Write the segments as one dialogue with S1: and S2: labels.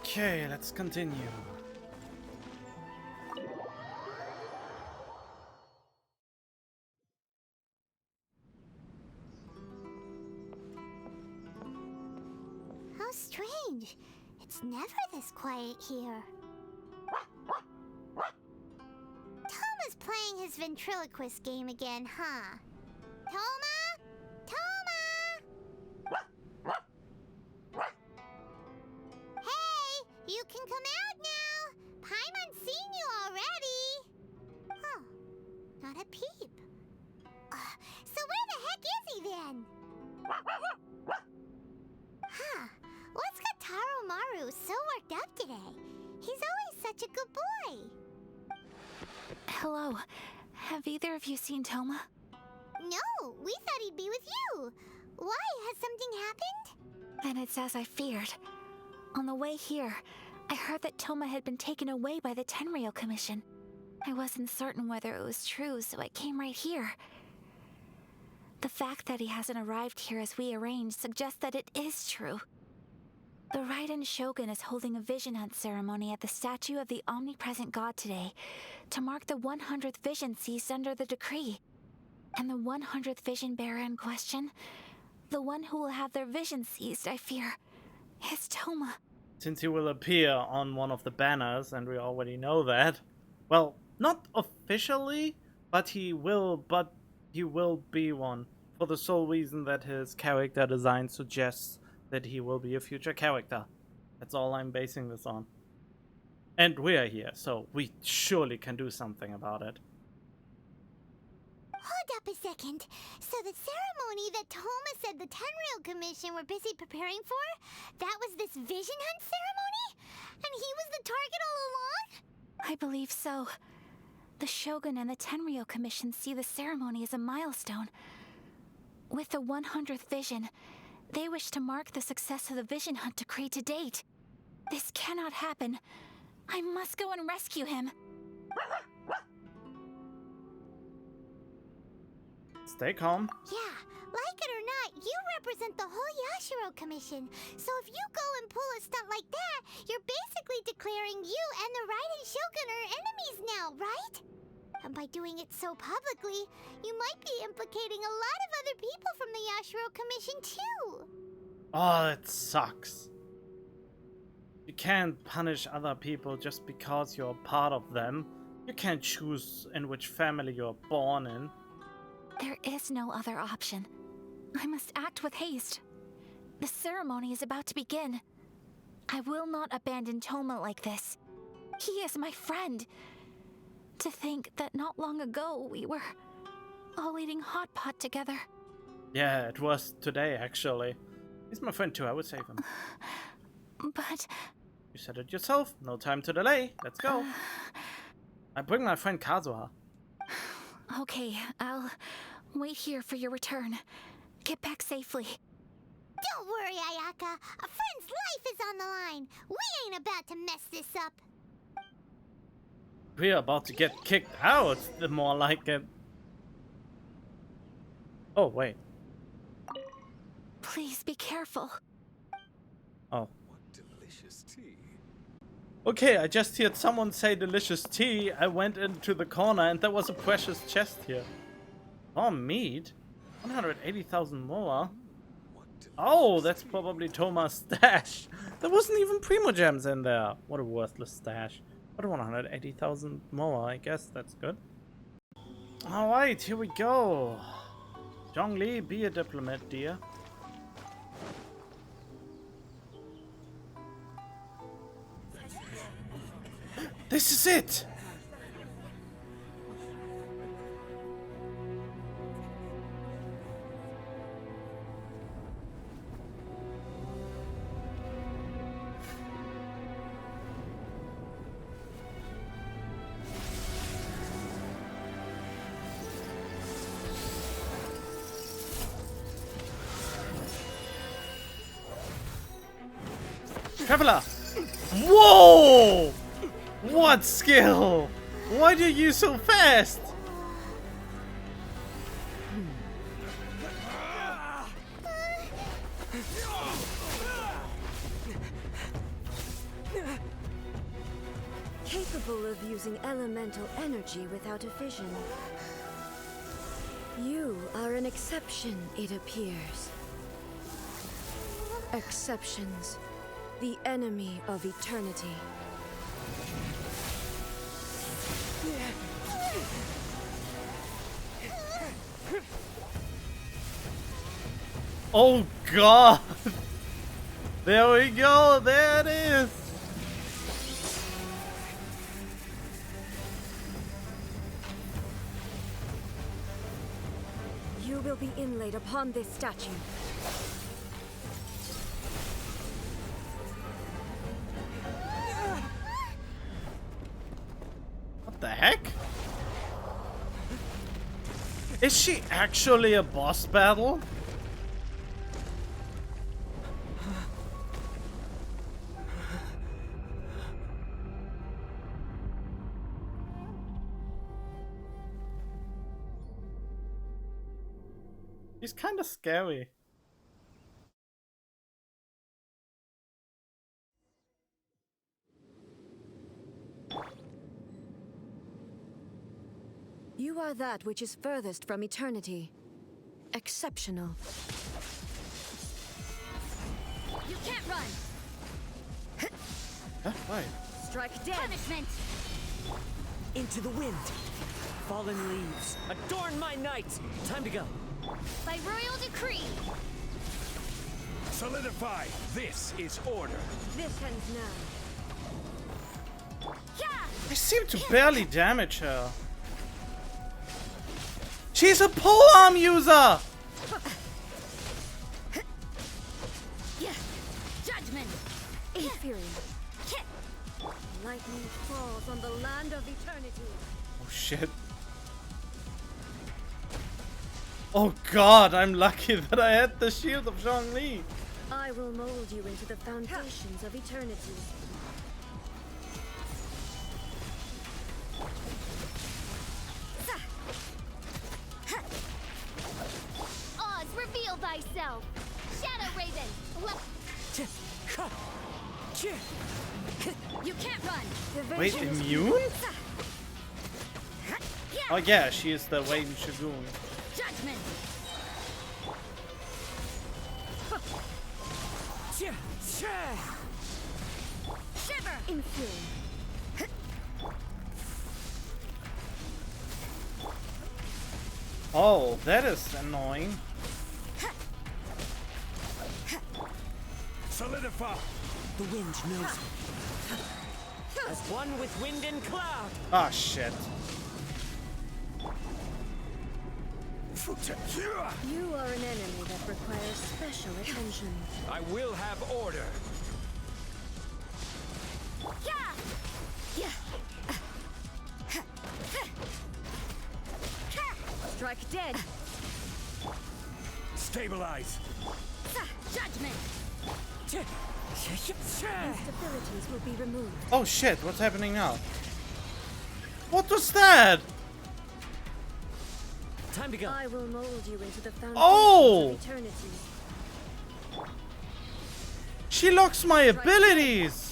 S1: Okay, let's continue.
S2: How strange. It's never this quiet here. Toma's playing his ventriloquist game again, huh? Toma? Toma! Hey, you can come out now. Paimon's seen you already. Huh, not a peep. So where the heck is he then? Huh, what's got Taro Maru so worked up today? He's always such a good boy.
S3: Hello. Have either of you seen Toma?
S2: No, we thought he'd be with you. Why? Has something happened?
S3: Then it's as I feared. On the way here, I heard that Toma had been taken away by the Tenryou Commission. I wasn't certain whether it was true, so I came right here. The fact that he hasn't arrived here as we arranged suggests that it is true. The Raiden Shogun is holding a vision hunt ceremony at the statue of the omnipresent god today to mark the 100th vision seized under the decree. And the 100th vision bearer in question, the one who will have their vision seized, I fear, is Toma.
S1: Since he will appear on one of the banners, and we already know that. Well, not officially, but he will be one. For the sole reason that his character design suggests that he will be a future character. That's all I'm basing this on. And we are here, so we surely can do something about it.
S2: Hold up a second. So the ceremony that Toma said the Tenryou Commission were busy preparing for, that was this vision hunt ceremony? And he was the target all along?
S3: I believe so. The Shogun and the Tenryou Commission see the ceremony as a milestone. With the 100th vision, they wish to mark the success of the vision hunt decree to date. This cannot happen. I must go and rescue him.
S1: Stay calm.
S2: Yeah, like it or not, you represent the whole Yashiro Commission. So if you go and pull a stunt like that, you're basically declaring you and the Raiden Shogun are enemies now, right? And by doing it so publicly, you might be implicating a lot of other people from the Yashiro Commission too.
S1: Oh, that sucks. You can't punish other people just because you're part of them. You can't choose in which family you're born in.
S3: There is no other option. I must act with haste. The ceremony is about to begin. I will not abandon Toma like this. He is my friend. To think that not long ago we were all eating hot pot together.
S1: Yeah, it was today actually. He's my friend too, I would save him.
S3: But...
S1: You said it yourself, no time to delay, let's go. I bring my friend Kazuha.
S3: Okay, I'll wait here for your return. Get back safely.
S2: Don't worry, Ayaka. A friend's life is on the line. We ain't about to mess this up.
S1: We're about to get kicked out, the more like it. Oh, wait.
S3: Please be careful.
S1: Oh.
S4: What delicious tea.
S1: Okay, I just heard someone say delicious tea. I went into the corner and there was a precious chest here. Oh, meat? 180,000 more. Oh, that's probably Toma's stash. There wasn't even Primo Gems in there. What a worthless stash. But 180,000 more, I guess that's good. Alright, here we go. Zhongli, be a diplomat, dear. This is it! Traveler! Whoa! What skill? Why do you so fast?
S5: capable of using elemental energy without a fission. You are an exception, it appears. Exceptions. The enemy of eternity.
S1: Oh god! There we go, there it is!
S5: You will be inlaid upon this statue.
S1: What the heck? Is she actually a boss battle? He's kind of scary.
S5: You are that which is furthest from eternity. Exceptional.
S2: You can't run.
S1: Huh? Why?
S5: Strike dead.
S2: Punishment.
S6: Into the wind. Fallen leaves. Adorn my night. Time to go.
S2: By royal decree.
S4: Solidify. This is order.
S5: This ends now.
S2: Yeah.
S1: I seem to barely damage her. She's a polearm user!
S2: Yeah. Judgment.
S5: Inferior. Lightning falls on the land of eternity.
S1: Oh shit. Oh god, I'm lucky that I had the shield of Zhongli.
S5: I will mold you into the foundations of eternity.
S2: Oz, reveal thyself. Shadow Raven. You can't run.
S1: Wait, immune? Oh yeah, she is the Wayne Shagoon.
S2: Judgment. Shiver.
S5: Inferior.
S1: Oh, that is annoying.
S4: Solidify.
S6: The wind knows me. As one with wind and cloud.
S1: Ah, shit.
S5: You are an enemy that requires special attention.
S4: I will have order.
S2: Yeah.
S5: Strike dead.
S4: Stabilize.
S2: Judgment.
S5: Instabilities will be removed.
S1: Oh shit, what's happening now? What was that?
S6: Time to go.
S5: I will mold you into the foundations
S1: Oh!
S5: of eternity.
S1: She locks my abilities!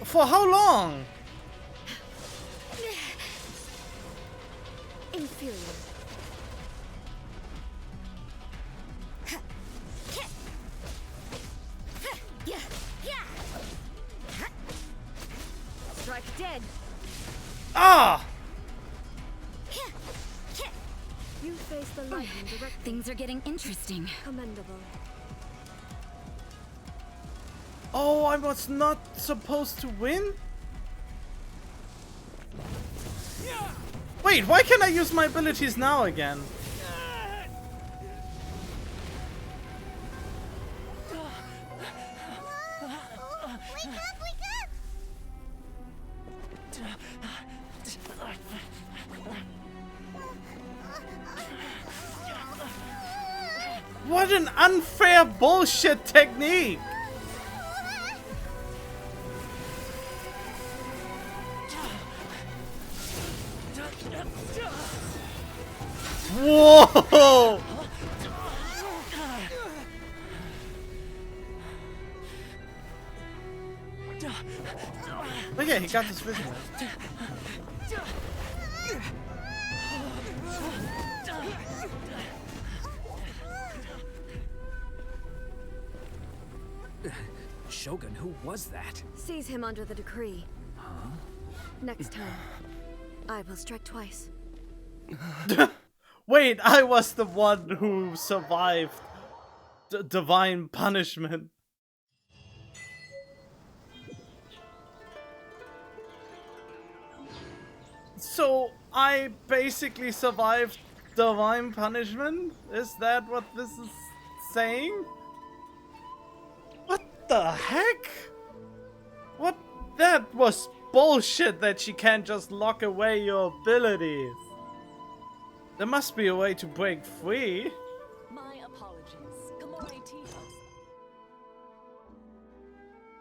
S1: For how long?
S5: Inferior. Strike dead.
S1: Ah!
S5: You face the lightning directly.
S2: Things are getting interesting.
S5: Commendable.
S1: Oh, I was not supposed to win? Wait, why can't I use my abilities now again?
S2: Wake up, wake up!
S1: What an unfair bullshit technique! Whoa! he got his vision.
S6: Shogun, who was that?
S5: Seize him under the decree. Huh? Next time, I will strike twice.
S1: Wait, I was the one who survived divine punishment. So I basically survived divine punishment? Is that what this is saying? What the heck? What? That was bullshit that she can't just lock away your abilities. There must be a way to break free.
S7: My apologies. Komore Tea House.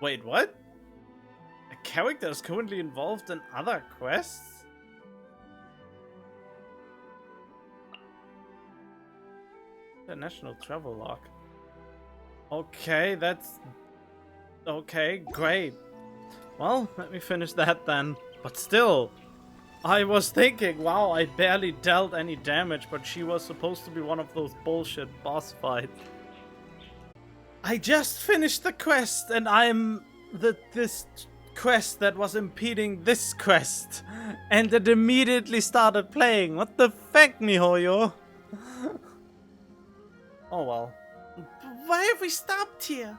S1: Wait, what? A character is currently involved in other quests? International travel log. Okay, that's... Okay, great. Well, let me finish that then. But still, I was thinking, wow, I barely dealt any damage, but she was supposed to be one of those bullshit boss fights. I just finished the quest, and I'm this quest that was impeding this quest. And it immediately started playing. What the fuck, miHoYo? Oh well. Why have we stopped here?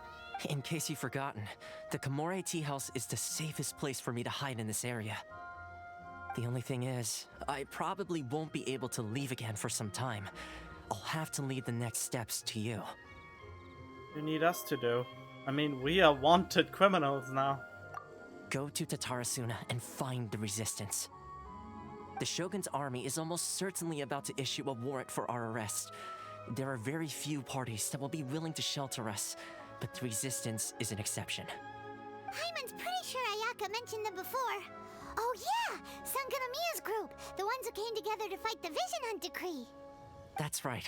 S6: In case you've forgotten, the Komore Tea House is the safest place for me to hide in this area. The only thing is, I probably won't be able to leave again for some time. I'll have to leave the next steps to you.
S1: You need us to do. I mean, we are wanted criminals now.
S6: Go to Tatarasuna and find the resistance. The Shogun's army is almost certainly about to issue a warrant for our arrest. There are very few parties that will be willing to shelter us, but the resistance is an exception.
S2: Hyman's pretty sure Ayaka mentioned them before. Oh yeah! Sangonomiya's group! The ones who came together to fight the Vision Hunt Decree!
S6: That's right.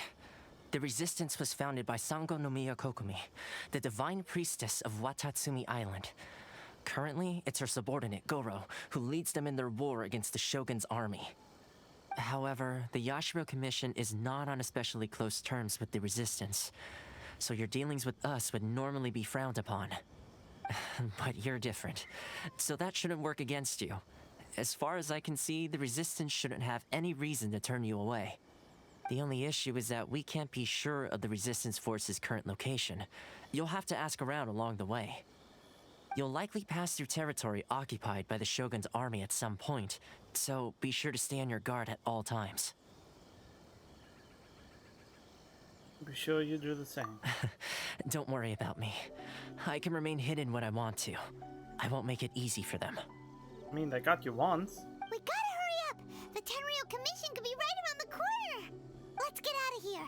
S6: The resistance was founded by Sangonomiya Kokumi, the divine priestess of Watatsumi Island. Currently, it's her subordinate, Goro, who leads them in their war against the Shogun's army. However, the Yashiro Commission is not on especially close terms with the resistance, so your dealings with us would normally be frowned upon. But you're different, so that shouldn't work against you. As far as I can see, the resistance shouldn't have any reason to turn you away. The only issue is that we can't be sure of the resistance force's current location. You'll have to ask around along the way. You'll likely pass through territory occupied by the Shogun's army at some point, so be sure to stay on your guard at all times.
S1: Be sure you do the same.
S6: Don't worry about me. I can remain hidden when I want to. I won't make it easy for them.
S1: I mean, they got you once.
S2: We gotta hurry up! The Tenryou Commission could be right around the corner! Let's get out of here!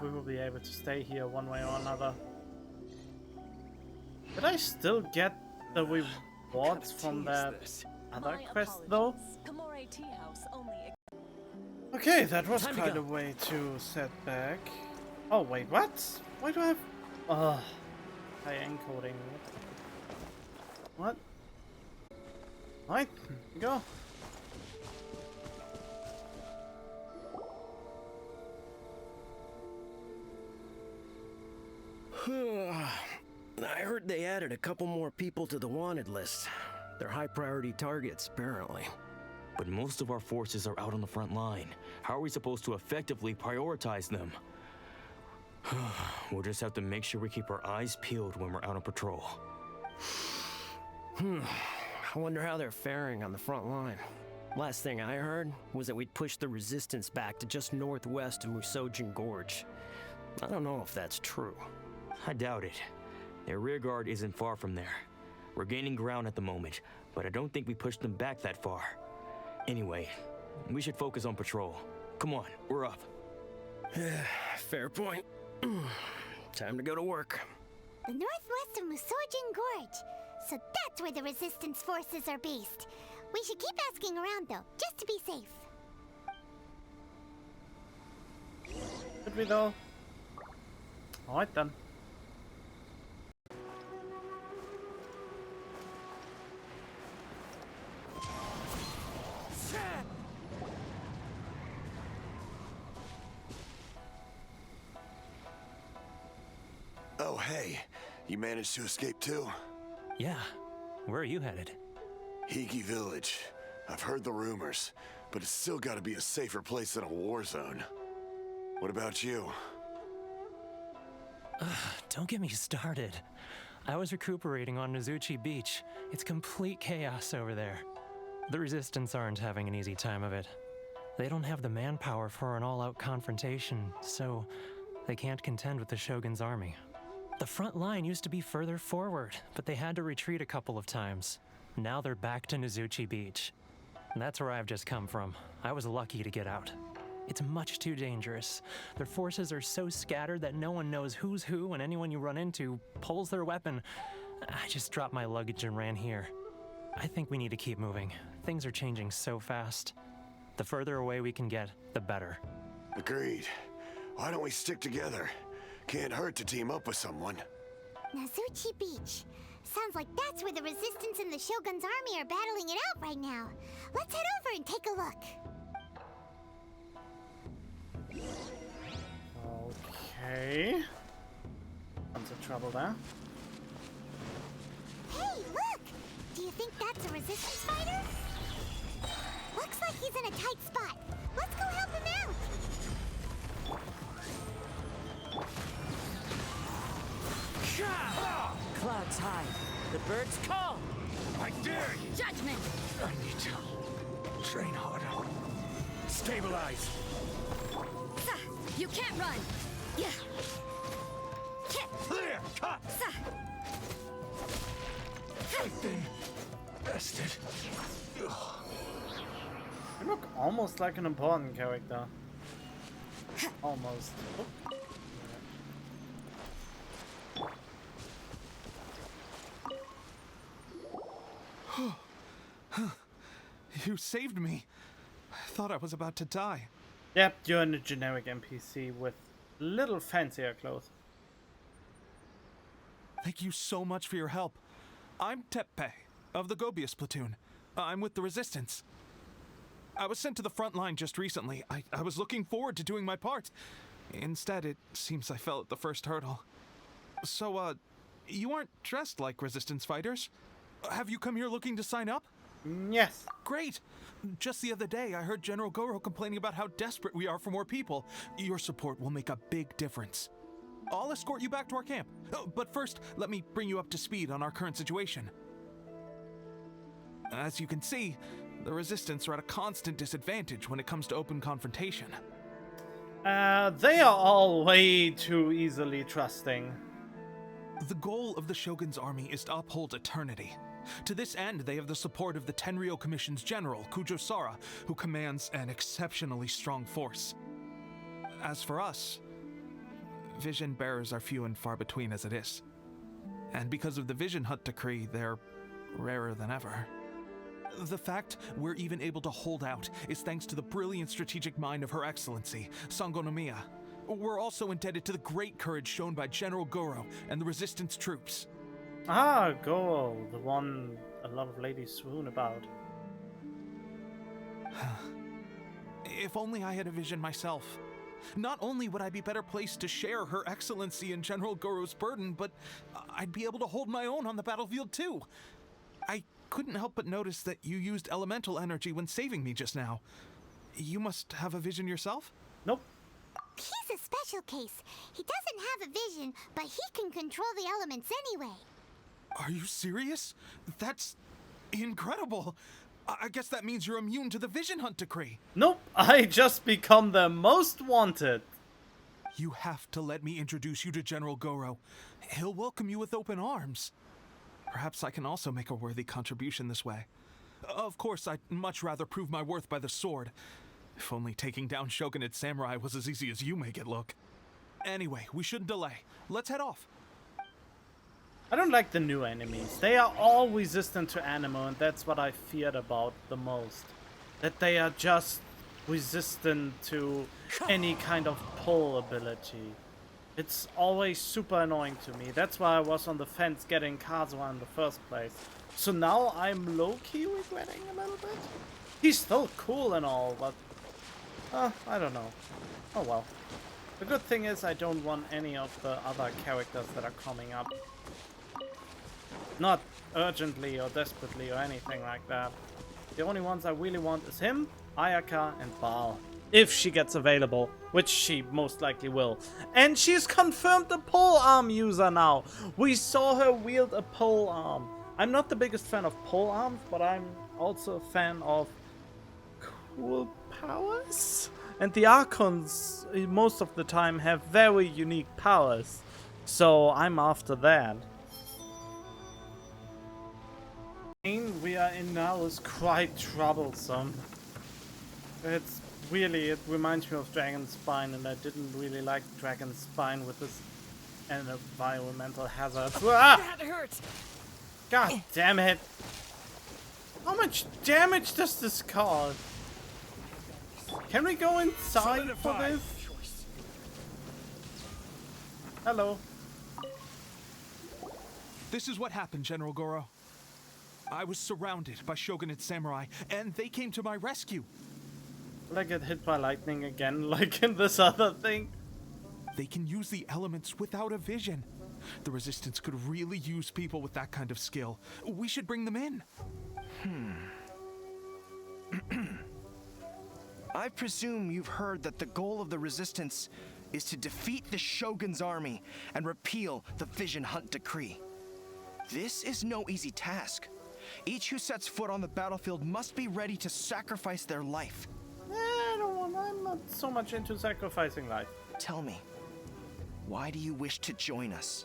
S1: We will be able to stay here one way or another. Did I still get the rewards from that other quest though?
S7: Komore Tea House only.
S1: Okay, that was
S6: Time to
S1: quite
S6: go.
S1: a way to set back. Oh wait, what? Why do I have... Ugh. High encoding. What? Right, go.
S8: I heard they added a couple more people to the wanted list. They're high priority targets, apparently.
S9: But most of our forces are out on the front line. How are we supposed to effectively prioritize them? We'll just have to make sure we keep our eyes peeled when we're out on patrol.
S8: I wonder how they're faring on the front line. Last thing I heard was that we'd pushed the resistance back to just northwest of Musojin Gorge. I don't know if that's true.
S9: I doubt it. Their rear guard isn't far from there. We're gaining ground at the moment, but I don't think we pushed them back that far. Anyway, we should focus on patrol. Come on, we're up.
S8: Fair point. Time to go to work.
S2: The northwest of Musojin Gorge. So that's where the resistance forces are based. We should keep asking around though, just to be safe.
S1: Should we though? Alright then.
S10: Oh, hey. You managed to escape too?
S8: Yeah. Where are you headed?
S10: EVGA Village. I've heard the rumors, but it's still gotta be a safer place than a war zone. What about you?
S8: Don't get me started. I was recuperating on Nizuchi Beach. It's complete chaos over there. The Resistance aren't having an easy time of it. They don't have the manpower for an all-out confrontation, so they can't contend with the Shogun's army. The front line used to be further forward, but they had to retreat a couple of times. Now they're back to Nizuchi Beach. That's where I've just come from. I was lucky to get out. It's much too dangerous. Their forces are so scattered that no one knows who's who, and anyone you run into pulls their weapon. I just dropped my luggage and ran here. I think we need to keep moving. Things are changing so fast. The further away we can get, the better.
S10: Agreed. Why don't we stick together? Can't hurt to team up with someone.
S2: Nizuchi Beach. Sounds like that's where the Resistance and the Shogun's army are battling it out right now. Let's head over and take a look.
S1: Okay. Tons of trouble there.
S2: Hey, look! Do you think that's a Resistance fighter? Looks like he's in a tight spot. Let's go help him out!
S11: Clouds high. The birds call.
S4: I dare you!
S11: Judgment!
S4: I need to train harder. Stabilize!
S5: You can't run! Yeah!
S4: Clear! Cut! I've been bested.
S1: You look almost like an important character. Almost.
S12: You saved me. I thought I was about to die.
S1: Yep, you're a generic NPC with little fancier clothes.
S12: Thank you so much for your help. I'm Teppei, of the Gobius platoon. I'm with the Resistance. I was sent to the front line just recently. I was looking forward to doing my part. Instead, it seems I fell at the first hurdle. So, you aren't dressed like Resistance fighters? Have you come here looking to sign up?
S1: Yes.
S12: Great! Just the other day, I heard General Goro complaining about how desperate we are for more people. Your support will make a big difference. I'll escort you back to our camp. But first, let me bring you up to speed on our current situation. As you can see, the Resistance are at a constant disadvantage when it comes to open confrontation.
S1: They are all way too easily trusting.
S12: The goal of the Shogun's army is to uphold eternity. To this end, they have the support of the Tenryou Commission's general, Kujosara, who commands an exceptionally strong force. As for us, vision bearers are few and far between as it is. And because of the Vision Hunt decree, they're rarer than ever. The fact we're even able to hold out is thanks to the brilliant strategic mind of Her Excellency, Sango Nomiya. We're also indebted to the great courage shown by General Goro and the Resistance troops.
S1: Ah, Goro, the one a lot of ladies swoon about.
S12: If only I had a vision myself. Not only would I be better placed to share Her Excellency and General Goro's burden, but I'd be able to hold my own on the battlefield too. I couldn't help but notice that you used elemental energy when saving me just now. You must have a vision yourself?
S1: Nope.
S2: He's a special case. He doesn't have a vision, but he can control the elements anyway.
S12: Are you serious? That's incredible. I guess that means you're immune to the Vision Hunt decree.
S1: Nope, I just become the most wanted.
S12: You have to let me introduce you to General Goro. He'll welcome you with open arms. Perhaps I can also make a worthy contribution this way. Of course, I'd much rather prove my worth by the sword. If only taking down Shogunate samurai was as easy as you make it look. Anyway, we shouldn't delay. Let's head off.
S1: I don't like the new enemies. They are all resistant to ammo, and that's what I feared about the most. That they are just resistant to any kind of pull ability. It's always super annoying to me. That's why I was on the fence getting Kazuha in the first place. So now I'm low-key regretting a little bit. He's still cool and all, but I don't know. Oh well. The good thing is I don't want any of the other characters that are coming up. Not urgently or desperately or anything like that. The only ones I really want is him, Ayaka, and Baal. If she gets available, which she most likely will. And she's confirmed a pole arm user now. We saw her wield a pole arm. I'm not the biggest fan of pole arms, but I'm also a fan of cool powers. And the Archons, most of the time, have very unique powers. So I'm after that. We are in now is quite troublesome. It's really, it reminds me of Dragon Spine, and I didn't really like Dragon Spine with this environmental hazards. Ah!
S11: That hurts.
S1: God damn it! How much damage does this cause? Can we go inside for this? Hello.
S12: This is what happened, General Goro. I was surrounded by Shogunate samurai, and they came to my rescue.
S1: Will I get hit by lightning again, like in this other thing?
S12: They can use the elements without a vision. The Resistance could really use people with that kind of skill. We should bring them in.
S13: I presume you've heard that the goal of the Resistance is to defeat the Shogun's army and repeal the Vision Hunt Decree. This is no easy task. Each who sets foot on the battlefield must be ready to sacrifice their life.
S1: I'm not so much into sacrificing life.
S13: Tell me, why do you wish to join us?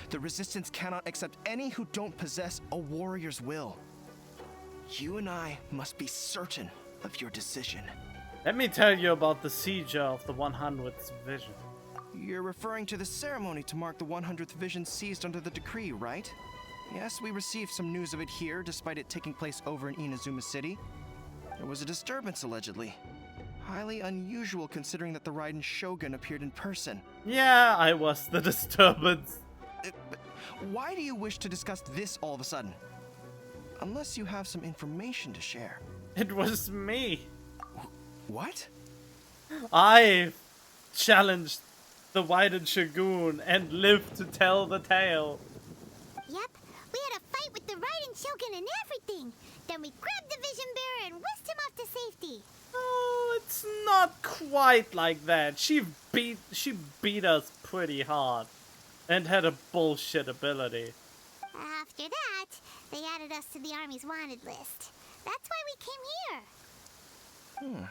S13: The Resistance cannot accept any who don't possess a warrior's will. You and I must be certain of your decision.
S1: Let me tell you about the siege of the 100th Vision.
S13: You're referring to the ceremony to mark the 100th Vision seized under the decree, right? Yes, we received some news of it here, despite it taking place over in Inazuma City. There was a disturbance, allegedly. Highly unusual considering that the Raiden Shogun appeared in person.
S1: Yeah, I was the disturbance.
S13: Why do you wish to discuss this all of a sudden? Unless you have some information to share.
S1: It was me.
S13: What?
S1: I challenged the Raiden Shogun and lived to tell the tale.
S2: Yep, we had a fight with the Raiden Shogun and everything. Then we grabbed the Vision Bearer and whisked him off to safety.
S1: Oh, it's not quite like that. She beat us pretty hard and had a bullshit ability.
S2: After that, they added us to the Army's wanted list. That's why we came here.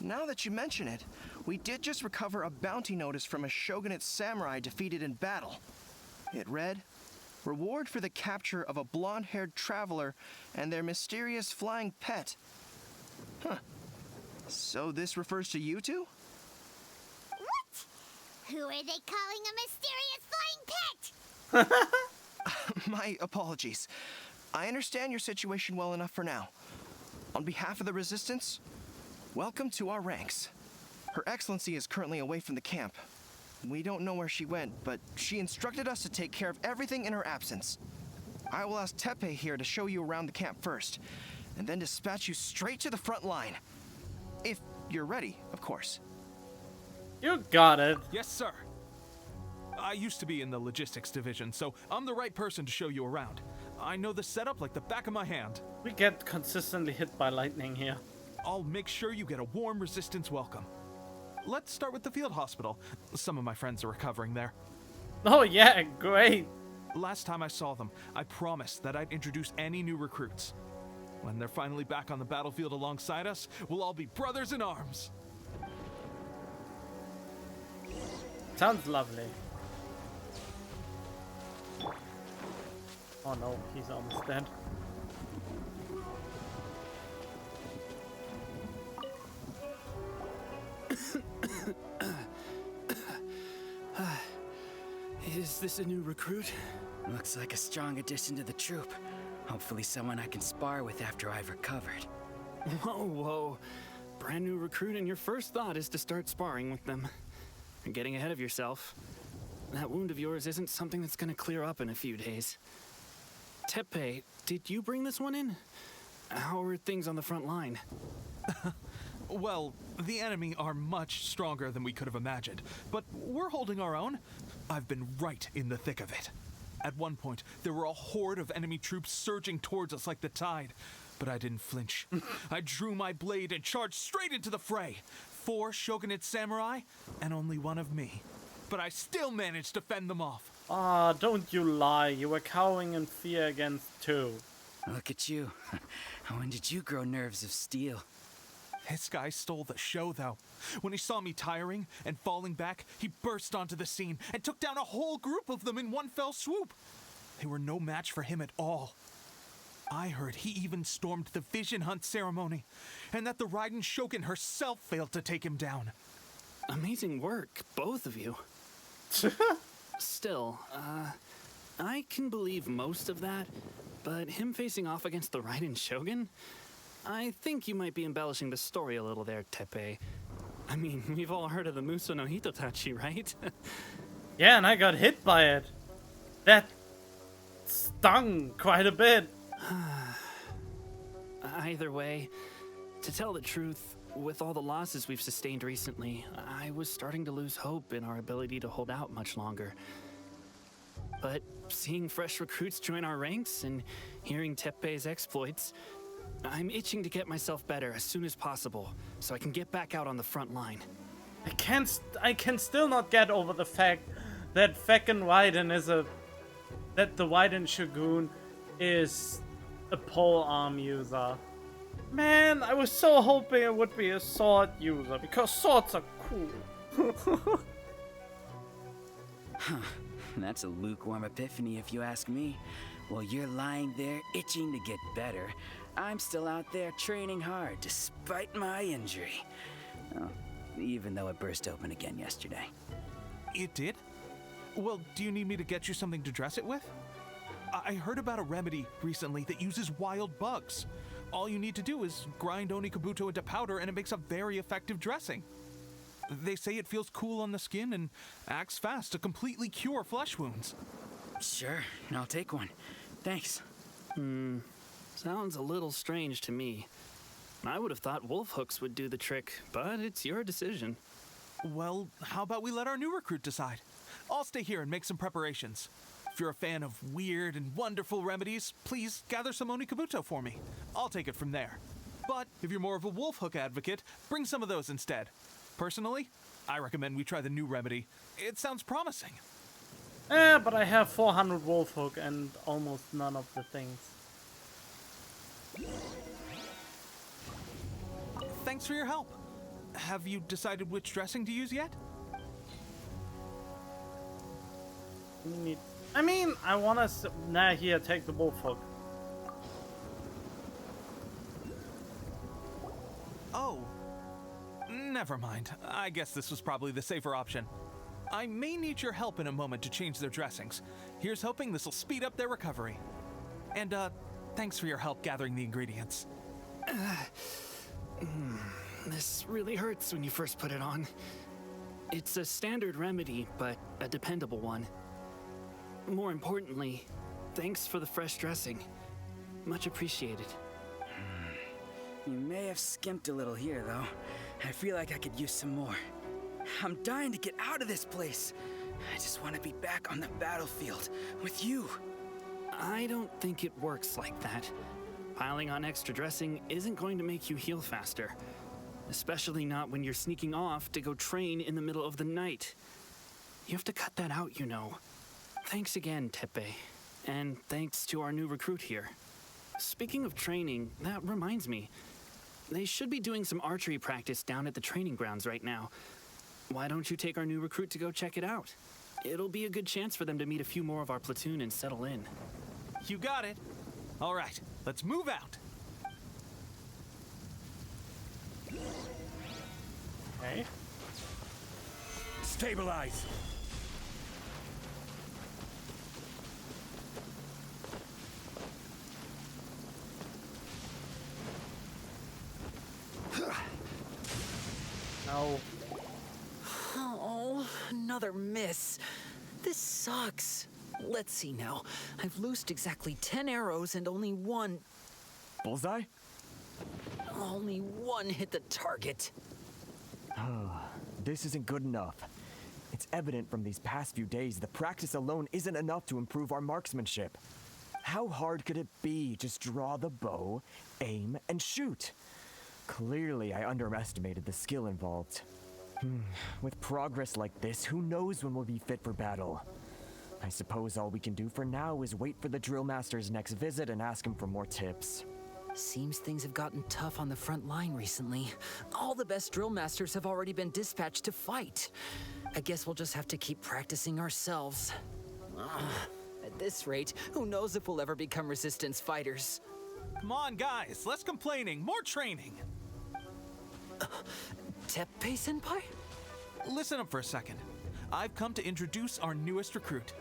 S13: Now that you mention it, we did just recover a bounty notice from a Shogunate samurai defeated in battle. It read, "Reward for the capture of a blonde-haired traveler and their mysterious flying pet." Huh. So this refers to you two?
S2: What? Who are they calling a mysterious flying pet?
S13: My apologies. I understand your situation well enough for now. On behalf of the Resistance, welcome to our ranks. Her Excellency is currently away from the camp. We don't know where she went, but she instructed us to take care of everything in her absence. I will ask Teppei here to show you around the camp first, and then dispatch you straight to the front line. If you're ready, of course.
S1: You got it.
S12: Yes, sir. I used to be in the logistics division, so I'm the right person to show you around. I know the setup like the back of my hand.
S1: We get consistently hit by lightning here.
S12: I'll make sure you get a warm Resistance welcome. Let's start with the field hospital. Some of my friends are recovering there.
S1: Oh yeah, great.
S12: Last time I saw them, I promised that I'd introduce any new recruits. When they're finally back on the battlefield alongside us, we'll all be brothers in arms.
S1: Sounds lovely. Oh no, he's almost dead.
S14: Is this a new recruit? Looks like a strong addition to the troop. Hopefully someone I can spar with after I've recovered. Whoa. Brand new recruit and your first thought is to start sparring with them. You're getting ahead of yourself. That wound of yours isn't something that's gonna clear up in a few days. Teppei, did you bring this one in? How are things on the front line?
S12: Well, the enemy are much stronger than we could have imagined, but we're holding our own. I've been right in the thick of it. At one point, there were a horde of enemy troops surging towards us like the tide, but I didn't flinch. I drew my blade and charged straight into the fray. 4 shogunate samurai, and only 1 of me. But I still managed to fend them off.
S1: Ah, don't you lie. You were cowering in fear against 2.
S14: Look at you. When did you grow nerves of steel?
S12: This guy stole the show, though. When he saw me tiring and falling back, he burst onto the scene and took down a whole group of them in one fell swoop. They were no match for him at all. I heard he even stormed the Vision Hunt ceremony, and that the Raiden Shogun herself failed to take him down.
S14: Amazing work, both of you. Still, I can believe most of that, but him facing off against the Raiden Shogun? I think you might be embellishing the story a little there, Teppei. I mean, we've all heard of the Muso no Hitotachi, right?
S1: Yeah, and I got hit by it. That stung quite a bit.
S14: Either way, to tell the truth, with all the losses we've sustained recently, I was starting to lose hope in our ability to hold out much longer. But seeing fresh recruits join our ranks and hearing Teppei's exploits, I'm itching to get myself better as soon as possible, so I can get back out on the front line.
S1: I can still not get over the fact that feckin' Raiden is that the Raiden Shogun is a polearm user. Man, I was so hoping it would be a sword user, because swords are cool.
S11: That's a lukewarm epiphany if you ask me. While you're lying there itching to get better, I'm still out there training hard despite my injury. Oh, even though it burst open again yesterday.
S12: It did? Well, do you need me to get you something to dress it with? I heard about a remedy recently that uses wild bugs. All you need to do is grind Onikabuto into powder and it makes a very effective dressing. They say it feels cool on the skin and acts fast to completely cure flesh wounds.
S11: Sure, I'll take one. Thanks.
S14: Sounds a little strange to me. I would have thought wolf hooks would do the trick, but it's your decision.
S12: Well, how about we let our new recruit decide? I'll stay here and make some preparations. If you're a fan of weird and wonderful remedies, please gather some Onikabuto for me. I'll take it from there. But if you're more of a wolf hook advocate, bring some of those instead. Personally, I recommend we try the new remedy. It sounds promising.
S1: But I have 400 wolf hook and almost none of the things.
S12: Thanks for your help. Have you decided which dressing to use yet?
S1: I mean, I wanna... Nah, here, take the wolf hook.
S12: Oh. Never mind. I guess this was probably the safer option. I may need your help in a moment to change their dressings. Here's hoping this will speed up their recovery. And, thanks for your help gathering the ingredients.
S14: This really hurts when you first put it on. It's a standard remedy, but a dependable one. More importantly, thanks for the fresh dressing. Much appreciated.
S11: You may have skimped a little here, though. I feel like I could use some more. I'm dying to get out of this place. I just want to be back on the battlefield with you.
S14: I don't think it works like that. Piling on extra dressing isn't going to make you heal faster. Especially not when you're sneaking off to go train in the middle of the night. You have to cut that out, you know. Thanks again, Teppei. And thanks to our new recruit here. Speaking of training, that reminds me. They should be doing some archery practice down at the training grounds right now. Why don't you take our new recruit to go check it out? It'll be a good chance for them to meet a few more of our platoon and settle in.
S12: You got it. All right, let's move out.
S1: Okay.
S4: Stabilize.
S1: No.
S15: Oh, another miss. This sucks. Let's see now. I've loosed exactly 10 arrows and only one.
S4: Bullseye?
S15: Only one hit the target.
S16: This isn't good enough. It's evident from these past few days the practice alone isn't enough to improve our marksmanship. How hard could it be? Just draw the bow, aim, and shoot. Clearly, I underestimated the skill involved. With progress like this, who knows when we'll be fit for battle? I suppose all we can do for now is wait for the drill master's next visit and ask him for more tips.
S15: Seems things have gotten tough on the front line recently. All the best drill masters have already been dispatched to fight. I guess we'll just have to keep practicing ourselves. At this rate, who knows if we'll ever become resistance fighters.
S12: Come on, guys, less complaining, more training.
S15: Teppei-senpai?
S12: Listen up for a second. I've come to introduce our newest recruit.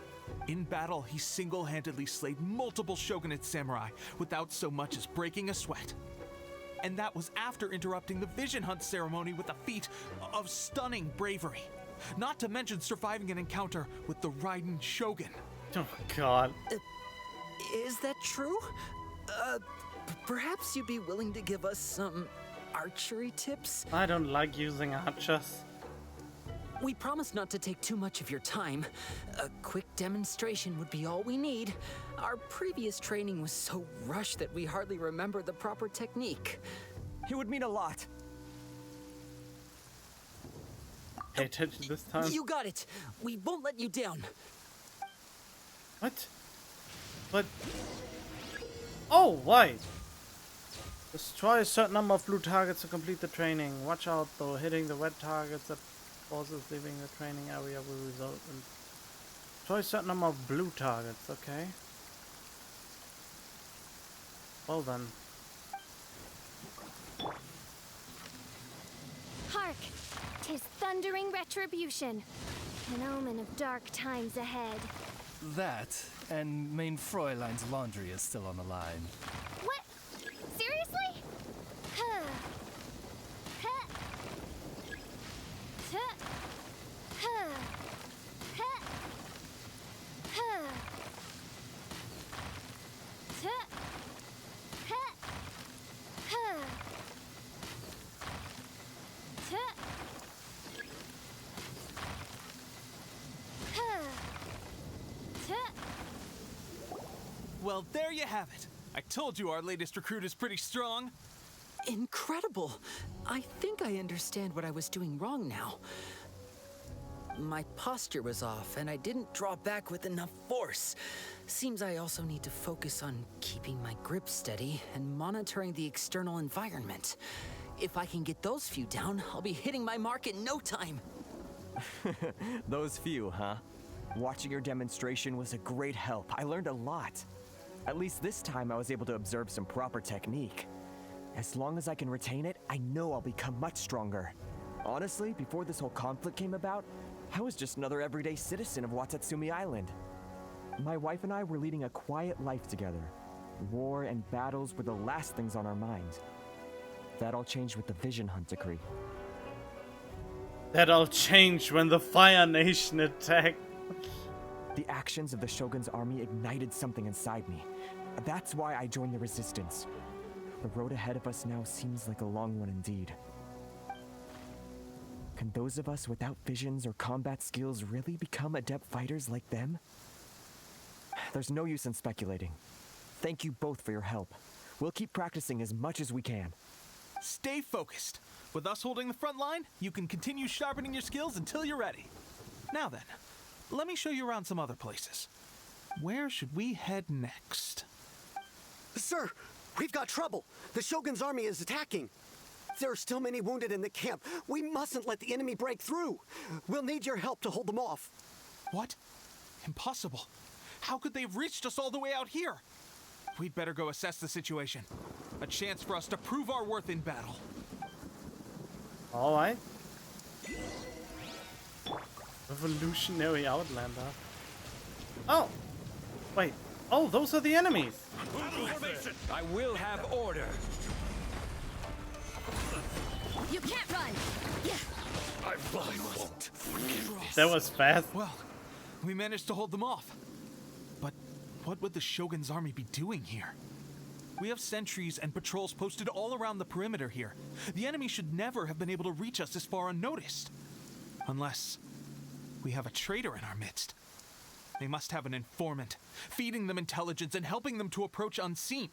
S12: In battle, he single-handedly slayed multiple shogunate samurai without so much as breaking a sweat. And that was after interrupting the vision hunt ceremony with a feat of stunning bravery. Not to mention surviving an encounter with the Raiden Shogun.
S1: Oh, God.
S15: Is that true? Perhaps you'd be willing to give us some archery tips?
S1: I don't like using archers.
S15: We promise not to take too much of your time. A quick demonstration would be all we need. Our previous training was so rushed that we hardly remember the proper technique.
S16: It would mean a lot.
S1: Pay attention this time.
S15: You got it. We won't let you down.
S1: What? But... Oh, why? Destroy a certain number of blue targets to complete the training. Watch out though, hitting the red targets that forces leaving the training area will result in... Destroy a certain number of blue targets, okay. Well then.
S2: Hark! 'Tis thundering retribution. An omen of dark times ahead.
S17: That, and main Fräulein's laundry is still on the line.
S2: What? Seriously? Huh. Huh. Huh. Huh. Huh. Huh. Huh. Huh. Huh. Huh.
S12: Well, there you have it. I told you our latest recruit is pretty strong.
S15: Incredible. I think I understand what I was doing wrong now. My posture was off, and I didn't draw back with enough force. Seems I also need to focus on keeping my grip steady and monitoring the external environment. If I can get those few down, I'll be hitting my mark in no time.
S16: Those few, huh? Watching your demonstration was a great help. I learned a lot. At least this time I was able to observe some proper technique. As long as I can retain it, I know I'll become much stronger. Honestly, before this whole conflict came about, I was just another everyday citizen of Watatsumi Island. My wife and I were leading a quiet life together. War and battles were the last things on our mind. That all changed with the Vision Hunt decree.
S1: That all changed when the Fire Nation attacked.
S16: The actions of the Shogun's army ignited something inside me. That's why I joined the resistance. The road ahead of us now seems like a long one indeed. Can those of us without visions or combat skills really become adept fighters like them? There's no use in speculating. Thank you both for your help. We'll keep practicing as much as we can.
S12: Stay focused. With us holding the front line, you can continue sharpening your skills until you're ready. Now then, let me show you around some other places. Where should we head next?
S18: Sir, we've got trouble. The Shogun's army is attacking. There are still many wounded in the camp. We mustn't let the enemy break through. We'll need your help to hold them off.
S12: What? Impossible. How could they have reached us all the way out here? We'd better go assess the situation. A chance for us to prove our worth in battle.
S1: Alright. Revolutionary Outlander. Oh! Wait. Oh, those are the enemies!
S4: I will have order.
S2: You can't run! Yeah.
S4: I won't forgive this.
S1: That was fast.
S12: Well, we managed to hold them off. But what would the Shogun's army be doing here? We have sentries and patrols posted all around the perimeter here. The enemy should never have been able to reach us this far unnoticed. Unless we have a traitor in our midst. They must have an informant, feeding them intelligence and helping them to approach unseen.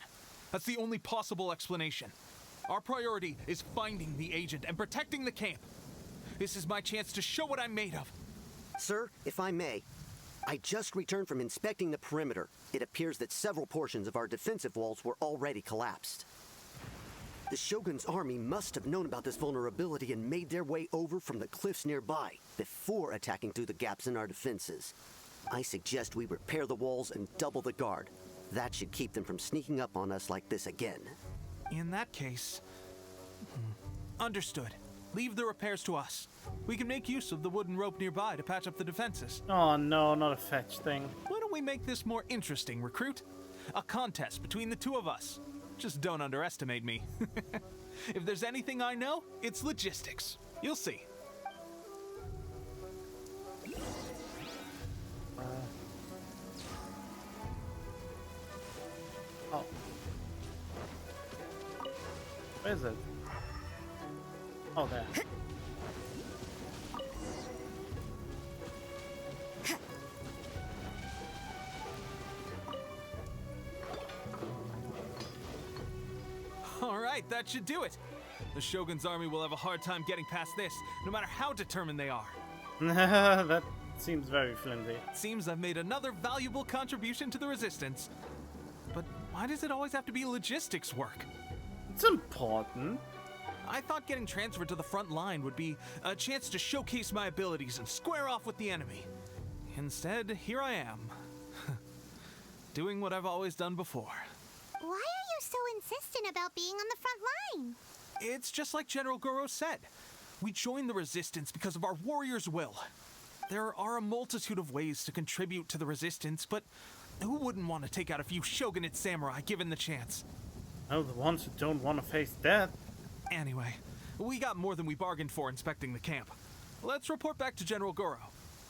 S12: That's the only possible explanation. Our priority is finding the agent and protecting the camp. This is my chance to show what I'm made of.
S18: Sir, if I may, I just returned from inspecting the perimeter. It appears that several portions of our defensive walls were already collapsed. The Shogun's army must have known about this vulnerability and made their way over from the cliffs nearby before attacking through the gaps in our defenses. I suggest we repair the walls and double the guard. That should keep them from sneaking up on us like this again.
S12: In that case... Understood. Leave the repairs to us. We can make use of the wooden rope nearby to patch up the defenses.
S1: Oh no, not a fetch thing.
S12: Why don't we make this more interesting, recruit? A contest between the two of us. Just don't underestimate me. If there's anything I know, it's logistics. You'll see.
S1: Oh. Where is it? Oh, there.
S12: Alright, that should do it. The Shogun's army will have a hard time getting past this, no matter how determined they are.
S1: That seems very flimsy.
S12: Seems I've made another valuable contribution to the resistance. But why does it always have to be logistics work?
S1: It's important.
S12: I thought getting transferred to the front line would be a chance to showcase my abilities and square off with the enemy. Instead, here I am. Doing what I've always done before.
S2: Why are you so insistent about being on the front line?
S12: It's just like General Goro said. We joined the resistance because of our warrior's will. There are a multitude of ways to contribute to the resistance, but who wouldn't want to take out a few shogunate samurai given the chance?
S1: Oh, the ones who don't want to face death.
S12: Anyway, we got more than we bargained for inspecting the camp. Let's report back to General Goro.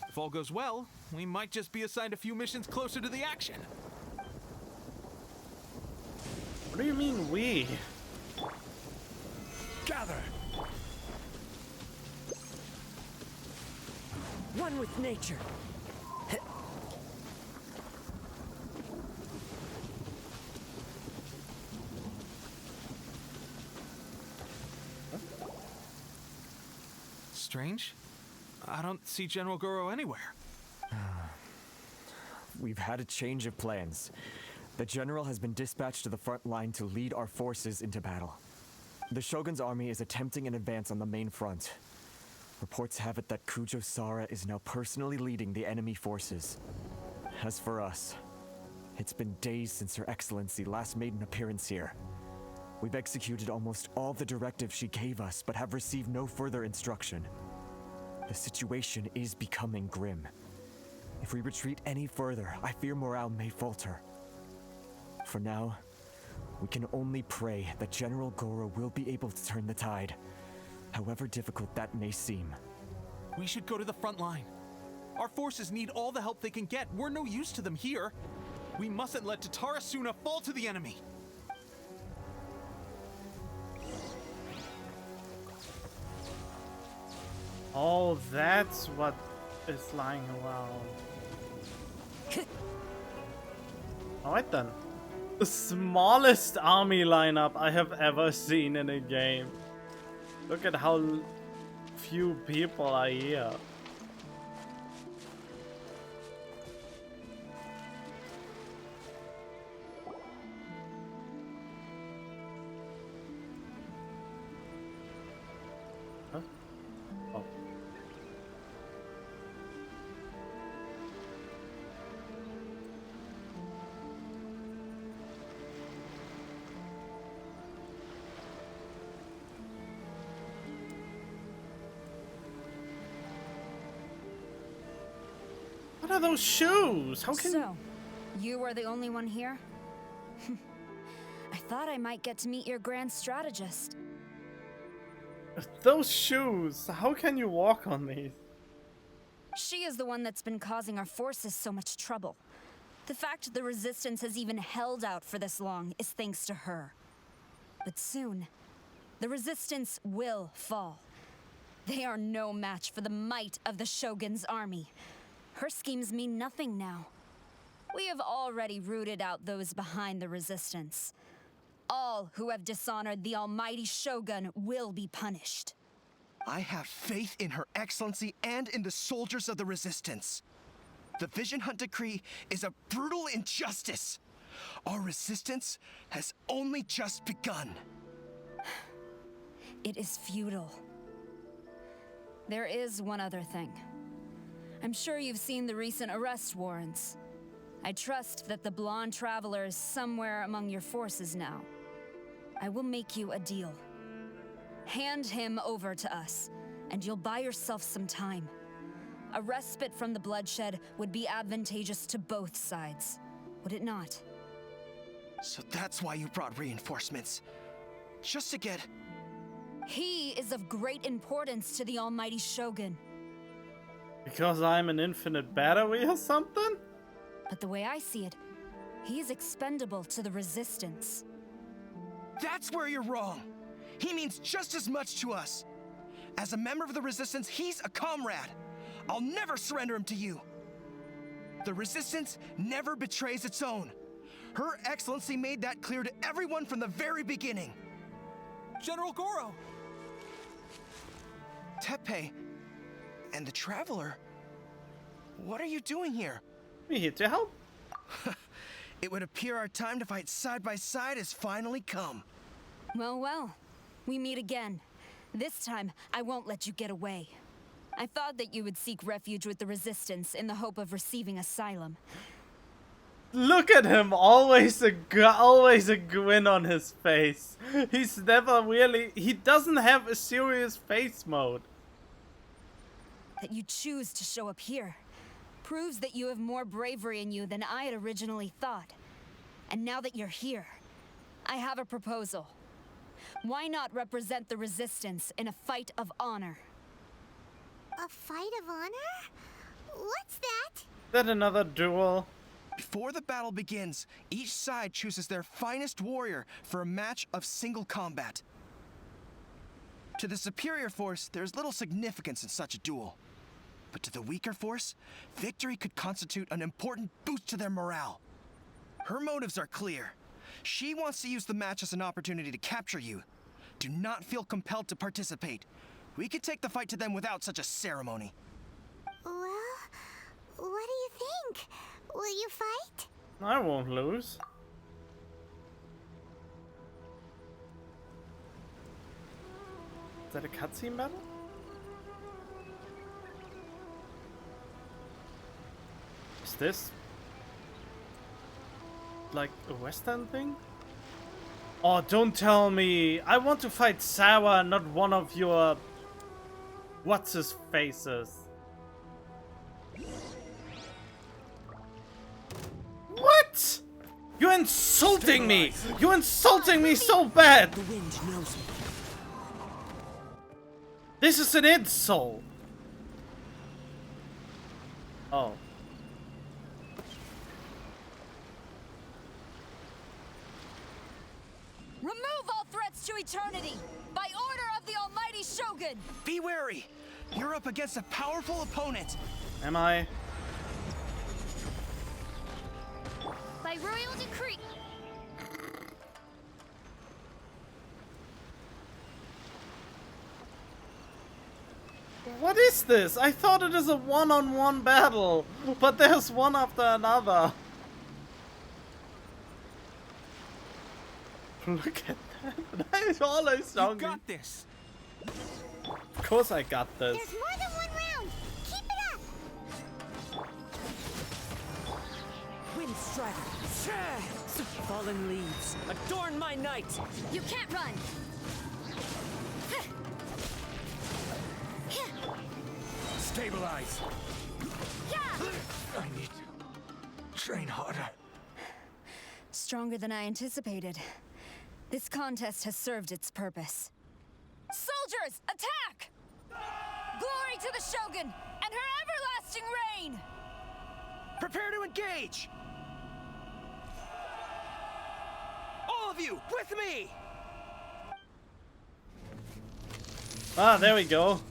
S12: If all goes well, we might just be assigned a few missions closer to the action.
S1: What do you mean we?
S15: Gather! One with nature.
S12: Strange. I don't see General Goro anywhere.
S16: We've had a change of plans. The general has been dispatched to the front line to lead our forces into battle. The Shogun's army is attempting an advance on the main front. Reports have it that Kujo Sara is now personally leading the enemy forces. As for us, it's been days since Her Excellency last made an appearance here. We've executed almost all the directives she gave us, but have received no further instruction. The situation is becoming grim. If we retreat any further, I fear morale may falter. For now, we can only pray that General Goro will be able to turn the tide, however difficult that may seem.
S12: We should go to the front line. Our forces need all the help they can get. We're no use to them here. We mustn't let Tatarasuna fall to the enemy.
S1: Oh, that's what is lying around. Alright then. The smallest army lineup I have ever seen in a game. Look at how few people are here. Huh? Oh. What are those shoes? How can
S19: So, you were the only one here? I thought I might get to meet your grand strategist.
S1: those shoes? How can you walk on these?
S19: She is the one that's been causing our forces so much trouble. The fact the Resistance has even held out for this long is thanks to her. But soon, the Resistance will fall. They are no match for the might of the Shogun's army. Her schemes mean nothing now. We have already rooted out those behind the Resistance. All who have dishonored the almighty Shogun will be punished.
S13: I have faith in Her Excellency and in the soldiers of the Resistance. The Vision Hunt Decree is a brutal injustice. Our resistance has only just begun.
S19: It is futile. There is one other thing. I'm sure you've seen the recent arrest warrants. I trust that the blonde traveler is somewhere among your forces now. I will make you a deal. Hand him over to us, and you'll buy yourself some time. A respite from the bloodshed would be advantageous to both sides, would it not?
S13: So that's why you brought reinforcements. Just to get...
S19: He is of great importance to the almighty Shogun.
S1: Because I'm an infinite battery or something?
S19: But the way I see it, he is expendable to the Resistance.
S13: That's where you're wrong. He means just as much to us. As a member of the Resistance, he's a comrade. I'll never surrender him to you. The Resistance never betrays its own. Her Excellency made that clear to everyone from the very beginning.
S12: General Goro!
S13: Teppei and the Traveler, what are you doing here?
S1: We're here to help.
S13: It would appear our time to fight side by side has finally come.
S19: Well, we meet again. This time, I won't let you get away. I thought that you would seek refuge with the Resistance in the hope of receiving asylum.
S1: Look at him, always a grin on his face. He's never really... He doesn't have a serious face mode.
S19: That you choose to show up here proves that you have more bravery in you than I had originally thought. And now that you're here, I have a proposal. Why not represent the Resistance in a fight of honor?
S2: A fight of honor? What's that?
S1: That another duel?
S13: Before the battle begins, each side chooses their finest warrior for a match of single combat. To the superior force, there's little significance in such a duel. But to the weaker force, victory could constitute an important boost to their morale. Her motives are clear. She wants to use the match as an opportunity to capture you. Do not feel compelled to participate. We could take the fight to them without such a ceremony.
S2: Well, what do you think? Will you fight?
S1: I won't lose. Is that a cutscene battle? Is this like a Western thing? Oh, don't tell me. I want to fight Sarah, not one of your what's-his-faces. What? You're insulting me! You're insulting me so bad!
S6: The wind knows me.
S1: This is an insult! Oh.
S19: Remove all threats to eternity! By order of the almighty Shogun!
S13: Be wary! You're up against a powerful opponent!
S1: Am I?
S2: By royal decree.
S1: What is this? I thought it is a one-on-one battle, but there's one after another. Look at that. That is always strong.
S12: You got this.
S1: Of course I got this.
S2: There's more than one round. Keep it up.
S15: Wind Strider. Fallen leaves. Adorn my night.
S19: You can't run!
S4: Stabilize.
S16: I need to train harder.
S19: Stronger than I anticipated. This contest has served its purpose. Soldiers, attack! Glory to the Shogun and her everlasting reign!
S13: Prepare to engage!
S16: All of you, with me!
S1: Ah, there we go.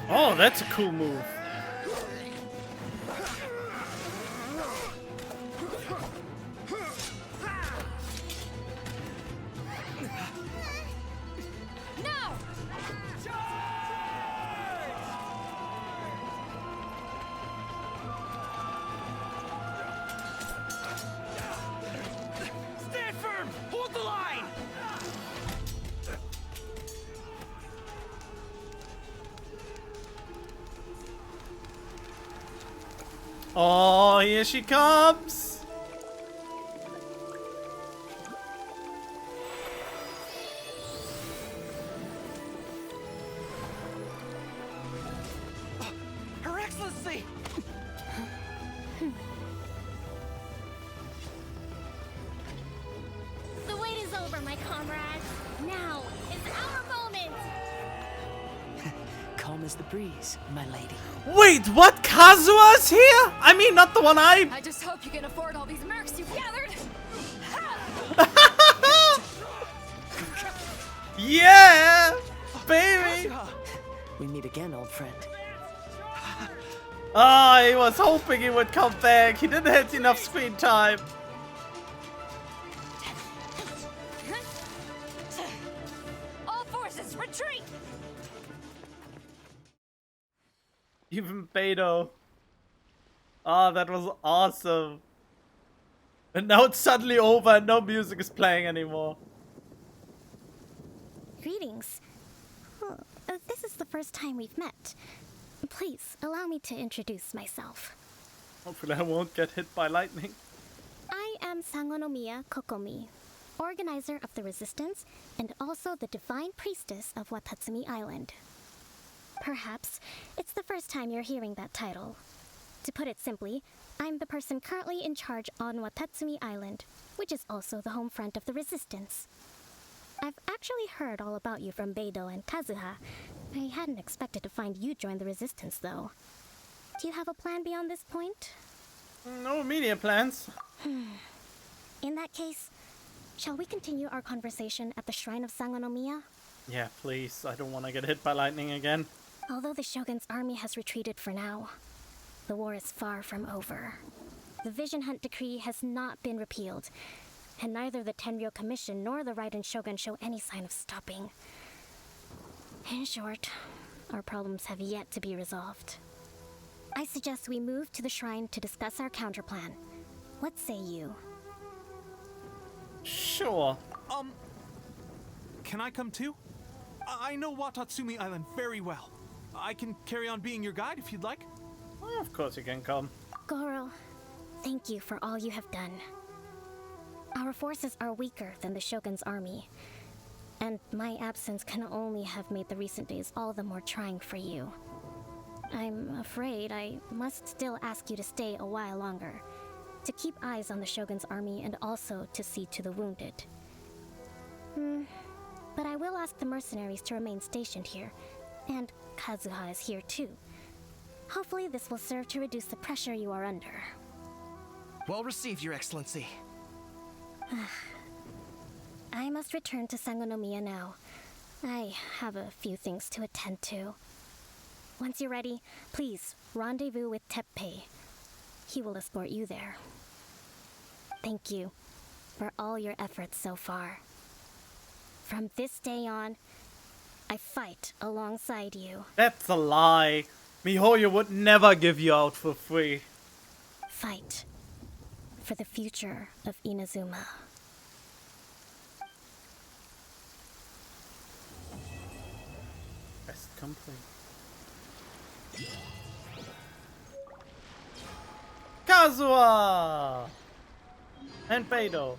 S1: Oh, that's a cool move.
S16: Stand firm! Hold the line!
S1: Oh, here she comes.
S16: Her Excellency!
S2: The wait is over, my comrades. Now is our moment.
S6: Calm as the breeze, my lady.
S1: Wait, what? Kazuha's here? I mean, not the one I
S19: just hope you can afford all these mercs you've gathered.
S1: Yeah, baby.
S6: We meet again, old friend.
S1: Oh, he was hoping he would come back. He didn't have enough screen time.
S19: All forces, retreat!
S1: Even Beto. Oh, that was awesome. And now it's suddenly over and no music is playing anymore.
S2: Greetings. This is the first time we've met. Please, allow me to introduce myself.
S1: Hopefully I won't get hit by lightning.
S2: I am Sangonomiya Kokomi, organizer of the Resistance and also the Divine Priestess of Watatsumi Island. Perhaps it's the first time you're hearing that title. To put it simply, I'm the person currently in charge on Watatsumi Island, which is also the home front of the Resistance. I've actually heard all about you from Beidou and Kazuha. I hadn't expected to find you join the Resistance, though. Do you have a plan beyond this point?
S1: No immediate plans.
S2: In that case, shall we continue our conversation at the Shrine of Sangonomiya?
S1: Yeah, please. I don't want to get hit by lightning again.
S2: Although the Shogun's army has retreated for now, the war is far from over. The Vision Hunt Decree has not been repealed, and neither the Tenryou Commission nor the Raiden Shogun show any sign of stopping. In short, our problems have yet to be resolved. I suggest we move to the shrine to discuss our counterplan. What say you?
S1: Sure.
S12: Can I come too? I know Watatsumi Island very well. I can carry on being your guide if you'd like.
S1: Well, of course you can come.
S2: Goro, thank you for all you have done. Our forces are weaker than the Shogun's army, and my absence can only have made the recent days all the more trying for you. I'm afraid I must still ask you to stay a while longer, to keep eyes on the Shogun's army and also to see to the wounded. But I will ask the mercenaries to remain stationed here, and Kazuha is here too. Hopefully this will serve to reduce the pressure you are under.
S13: Well received, Your Excellency.
S2: I must return to Sangonomiya now. I have a few things to attend to. Once you're ready, please rendezvous with Teppei. He will escort you there. Thank you for all your efforts so far. From this day on, I fight alongside you.
S1: That's a lie. MiHoYo would never give you out for free.
S2: Fight for the future of Inazuma.
S1: Quest complete. Kazuha! And Beidou.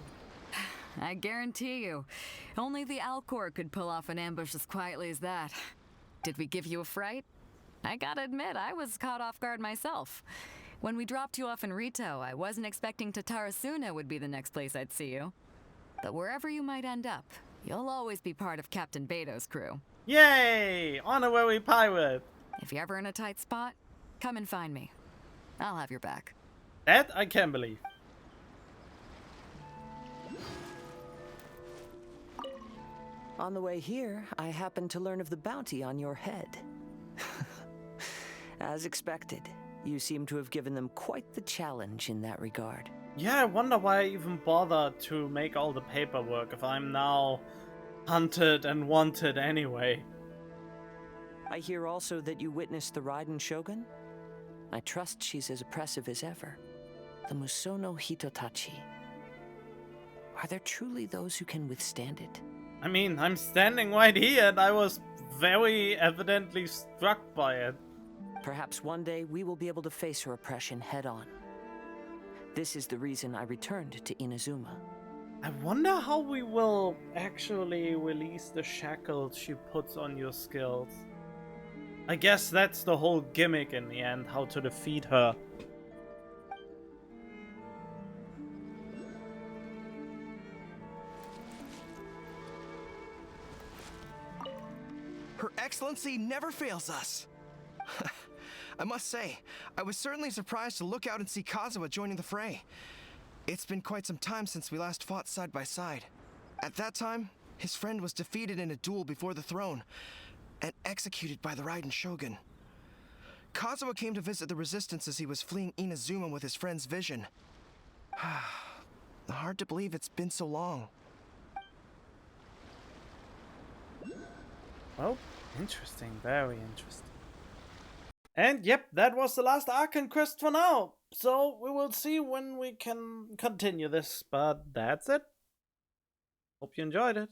S20: I guarantee you, only the Alcor could pull off an ambush as quietly as that. Did we give you a fright? I gotta admit, I was caught off guard myself. When we dropped you off in Rito, I wasn't expecting Tatarasuna would be the next place I'd see you. But wherever you might end up, you'll always be part of Captain Beidou's crew.
S1: Yay! Honorary pirate!
S20: If you're ever in a tight spot, come and find me. I'll have your back.
S1: That I can believe.
S6: On the way here, I happened to learn of the bounty on your head. As expected, you seem to have given them quite the challenge in that regard.
S1: Yeah, I wonder why I even bothered to make all the paperwork if I'm now hunted and wanted anyway.
S6: I hear also that you witnessed the Raiden Shogun? I trust she's as oppressive as ever. The Musono Hitotachi. Are there truly those who can withstand it?
S1: I mean, I'm standing right here and I was very evidently struck by it.
S6: Perhaps one day we will be able to face her oppression head-on. This is the reason I returned to Inazuma.
S1: I wonder how we will actually release the shackles she puts on your skills. I guess that's the whole gimmick in the end, how to defeat her.
S13: Her Excellency never fails us. I must say, I was certainly surprised to look out and see Kazuha joining the fray. It's been quite some time since we last fought side by side. At that time, his friend was defeated in a duel before the throne and executed by the Raiden Shogun. Kazuha came to visit the resistance as he was fleeing Inazuma with his friend's vision. Hard to believe it's been so long.
S1: Well, interesting, very interesting. And yep, that was the last Archon quest for now. So we will see when we can continue this, but that's it. Hope you enjoyed it.